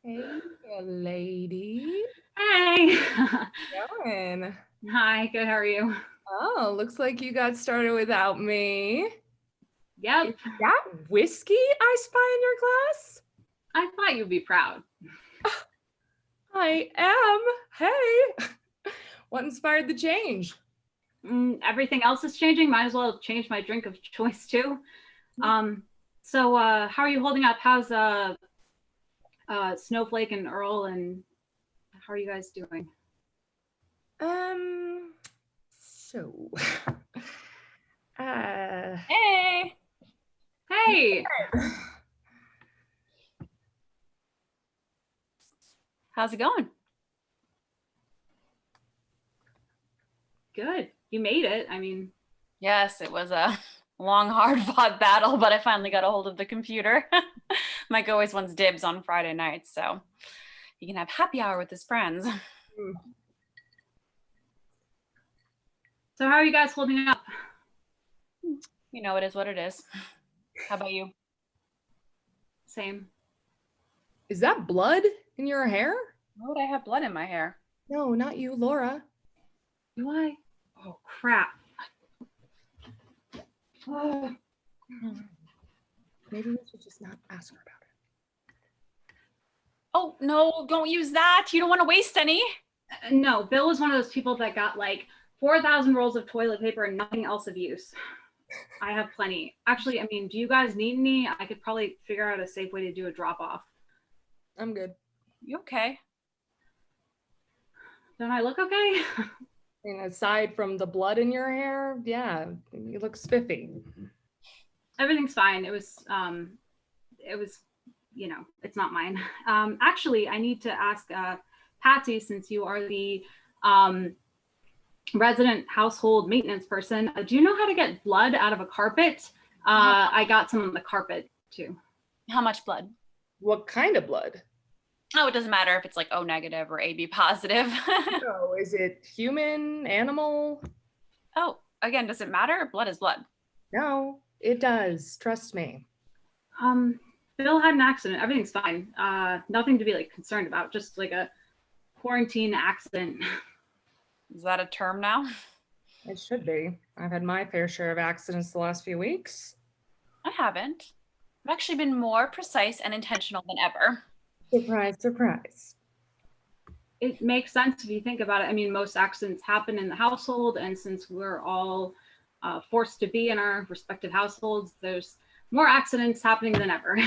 Hey, lady. Hey. Going? Hi, good, how are you? Oh, looks like you got started without me. Is Yep, that whiskey I spy in your glass? I thought you'd be proud. I am. Hey, what inspired the change? Everything else is changing. Might as well change my drink of choice too. Um, how are you holding up? How's Snowflake and Earl and how are you guys doing? Um, so, uh, Hey, Hey, how's it going? good. You made it. I mean, Yes, it was a long, hard-fought battle, but I finally got a hold of the computer. Mike always wants dibs on Friday nights, so he can have happy hour with his friends. so how are you guys holding up? You know, it is what it is. How about you? Same. is that blood in your hair? Why would I have blood in my hair? No, not you, Laura. Do I? Oh, crap. Oh, Maybe we should just not ask her about it. Oh, no, don't use that. You don't want to waste any. no, Bill was one of those people that got like 4,000 rolls of toilet paper and nothing else of use. I have plenty. Actually, I mean, do you guys need any? I could probably figure out a safe way to do a drop off. I'm good. You okay? Don't I look okay? And aside from the blood in your hair, yeah, you look spiffy. Everything's fine. It's not mine. Actually, I need to ask Patsy, since you are the resident household maintenance person, do you know how to get blood out of a carpet? I got some on the carpet too. How much blood? What kind of blood? Oh, it doesn't matter if it's like O negative or AB positive. Oh, is it human, animal? Oh, again, does it matter? Blood is blood. No, it does. Trust me. Bill had an accident. Everything's fine. Nothing to be like concerned about. Just like a quarantine accident. Is that a term now? It should be. I've had my fair share of accidents the last few weeks. I haven't. I've actually been more precise and intentional than ever. Surprise, surprise. It makes sense if you think about it. I mean, most accidents happen in the household, and since we're all forced to be in our respective households, there's more accidents happening than ever.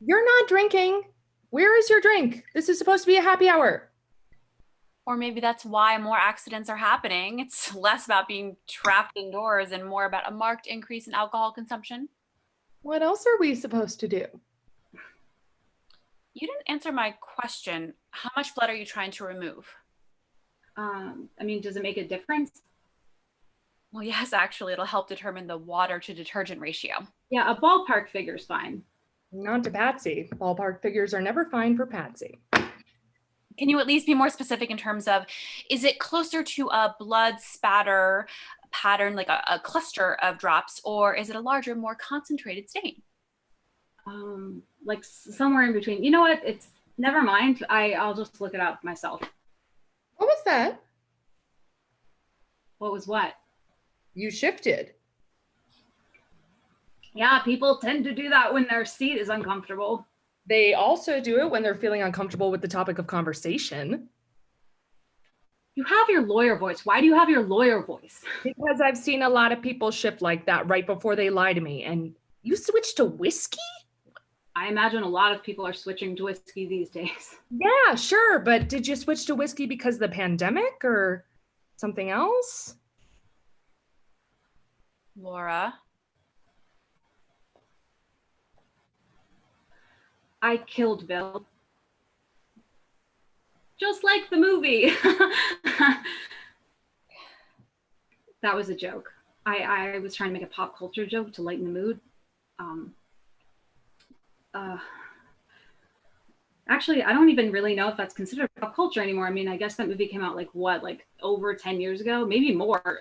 You're not drinking. Where is your drink? This is supposed to be a happy hour. Or maybe that's why more accidents are happening. It's less about being trapped indoors and more about a marked increase in alcohol consumption. What else are we supposed to do? You didn't answer my question. How much blood are you trying to remove? I mean, does it make a difference? Well, yes, actually, it'll help determine the water to detergent ratio. Yeah, a ballpark figure is fine. Not to Patsy. Ballpark figures are never fine for Patsy. Can you at least be more specific in terms of, is it closer to a blood spatter pattern, like a cluster of drops, or is it a larger, more concentrated stain? Like somewhere in between. You know what? It's never mind. I'll just look it up myself. What was that? What was what? You shifted. Yeah, people tend to do that when their seat is uncomfortable. They also do it when they're feeling uncomfortable with the topic of conversation. You have your lawyer voice. Why do you have your lawyer voice? Because I've seen a lot of people shift like that right before they lie to me. And you switched to whiskey? I imagine a lot of people are switching to whiskey these days. Yeah, sure. But did you switch to whiskey because of the pandemic or something else? Laura? I killed Bill. Just like the movie. That was a joke. I was trying to make a pop culture joke to lighten the mood. Actually, I don't even really know if that's considered pop culture anymore. I mean, I guess that movie came out like over 10 years ago, maybe more.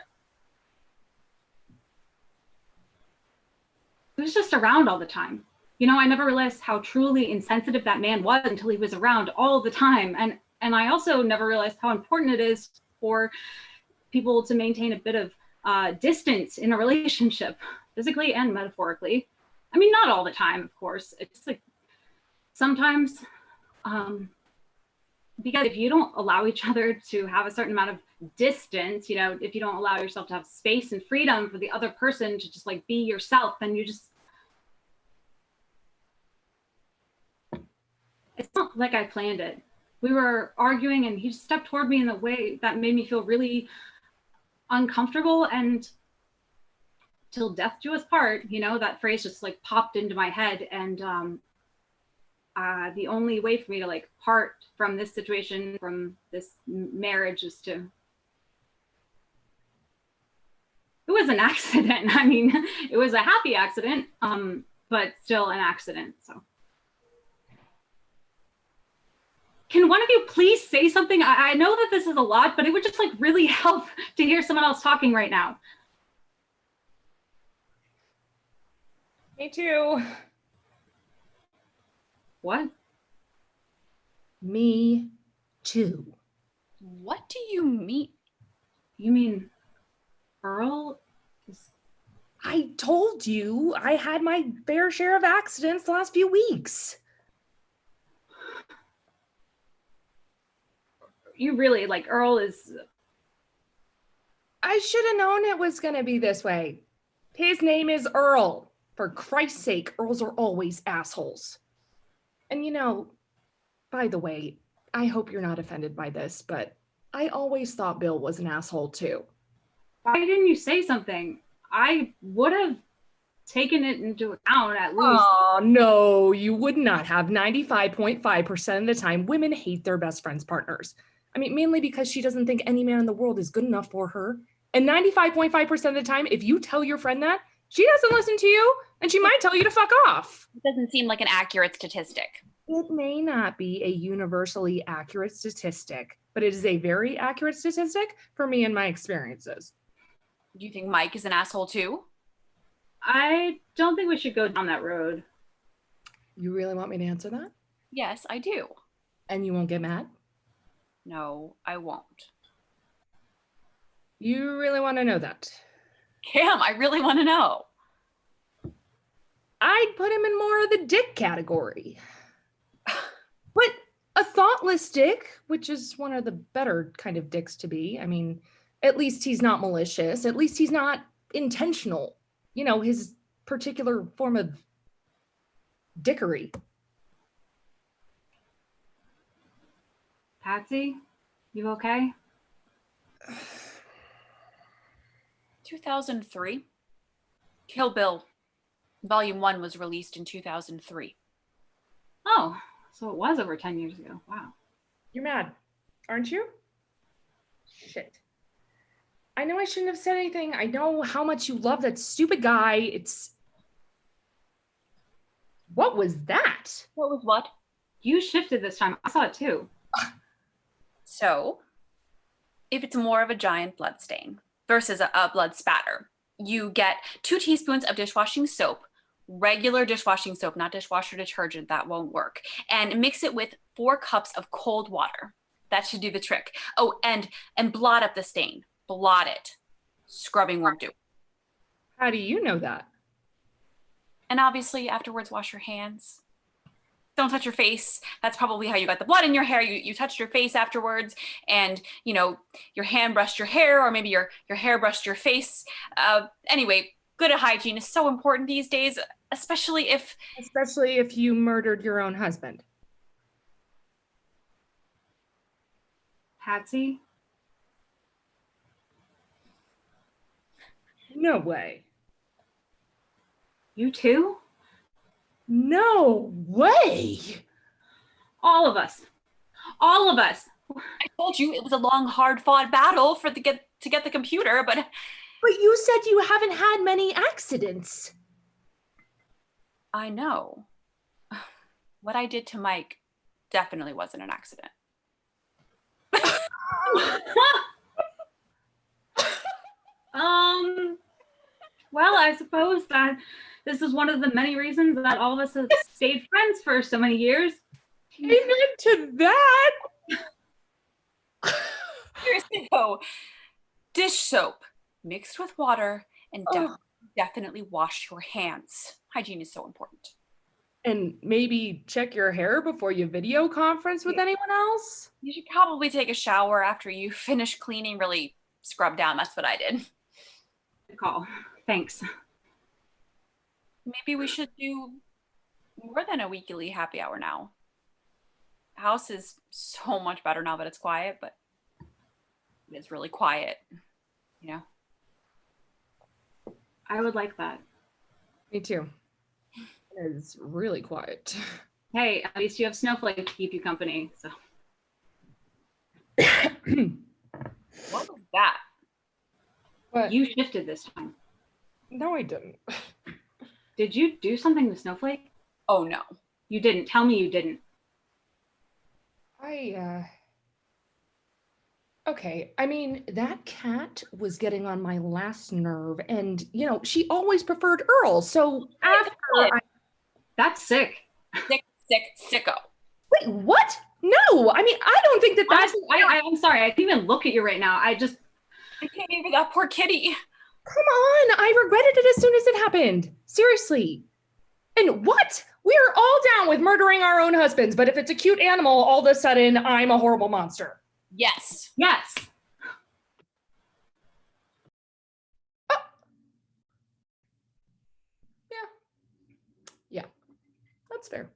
It was just around all the time. You know, I never realized how truly insensitive that man was until he was around all the time. And I also never realized how important it is for people to maintain a bit of distance in a relationship, physically and metaphorically. I mean, not all the time, of course. It's like sometimes, because if you don't allow each other to have a certain amount of distance, you know, if you don't allow yourself to have space and freedom for the other person to just like be yourself, then you just, it's not like I planned it. We were arguing and he just stepped toward me in a way that made me feel really uncomfortable, and till death do us part, you know, that phrase just like popped into my head. And the only way for me to like part from this situation, from this marriage, is to, it was an accident. I mean, it was a happy accident, but still an accident. So can one of you please say something? I know that this is a lot, but it would just like really help to hear someone else talking right now. Me too. What? Me too. What do you mean? You mean Earl is... I told you I had my fair share of accidents the last few weeks. You really, like, Earl is... I should have known it was going to be this way. His name is Earl. For Christ's sake, Earls are always assholes. And you know, by the way, I hope you're not offended by this, but I always thought Bill was an asshole too. Why didn't you say something? I would have taken it into account at least. Oh, no, you would not have. 95.5% of the time, women hate their best friend's partners. I mean, mainly because she doesn't think any man in the world is good enough for her. And 95.5% of the time, if you tell your friend that, she doesn't listen to you, and she might tell you to fuck off. It doesn't seem like an accurate statistic. It may not be a universally accurate statistic, but it is a very accurate statistic for me and my experiences. Do you think Mike is an asshole too? I don't think we should go down that road. You really want me to answer that? Yes, I do. And you won't get mad? No, I won't. You really want to know that? Cam, I really want to know. I'd put him in more of the dick category. But a thoughtless dick, which is one of the better kind of dicks to be. I mean, at least he's not malicious. At least he's not intentional. You know, his particular form of dickery. Patsy, you okay? 2003. Kill Bill, Volume 1 was released in 2003. Oh, so it was over 10 years ago. Wow. You're mad, aren't you? Shit. I know I shouldn't have said anything. I know how much you love that stupid guy. It's... What was that? What was what? You shifted this time. I saw it too. So, if it's more of a giant blood stain versus a blood spatter, you get 2 teaspoons of dishwashing soap, regular dishwashing soap, not dishwasher detergent, that won't work, and mix it with 4 cups of cold water. That should do the trick. Oh, and blot up the stain. Blot it. Scrubbing won't do. How do you know that? And obviously, afterwards, wash your hands. Don't touch your face. That's probably how you got the blood in your hair. You touched your face afterwards, and you know your hand brushed your hair, or maybe your hair brushed your face. Anyway, good hygiene is so important these days, especially if you murdered your own husband. Patsy? No way. You too? No way. All of us. All of us. I told you it was a long, hard-fought battle to get the computer, but you said you haven't had many accidents. I know. What I did to Mike definitely wasn't an accident. Well, I suppose that this is one of the many reasons that all of us have stayed friends for so many years. Amen to that. Seriously though, dish soap mixed with water and Oh. definitely wash your hands. Hygiene is so important. And maybe check your hair before you video conference with anyone else. You should probably take a shower after you finish cleaning, really scrub down. That's what I did. Good call. Thanks. Maybe we should do more than a weekly happy hour now. The house is so much better now that it's quiet, but it's really quiet, you know? I would like that. Me too. It's really quiet. Hey, at least you have Snowflake to keep you company. So What was that? But you shifted this time. no, I didn't. Did you do something with Snowflake? Oh no. You didn't. Tell me you didn't. Okay, I mean, that cat was getting on my last nerve, and she always preferred Earl. So after That's sick. Sicko. wait, what? No, I mean, I don't think that's Honestly, I'm sorry. I can't even look at you right now. I can't even that poor kitty. Come on, I regretted it as soon as it happened. Seriously. And what? We're all down with murdering our own husbands, but if it's a cute animal, all of a sudden I'm a horrible monster. Yes. Yes. Yeah, that's fair.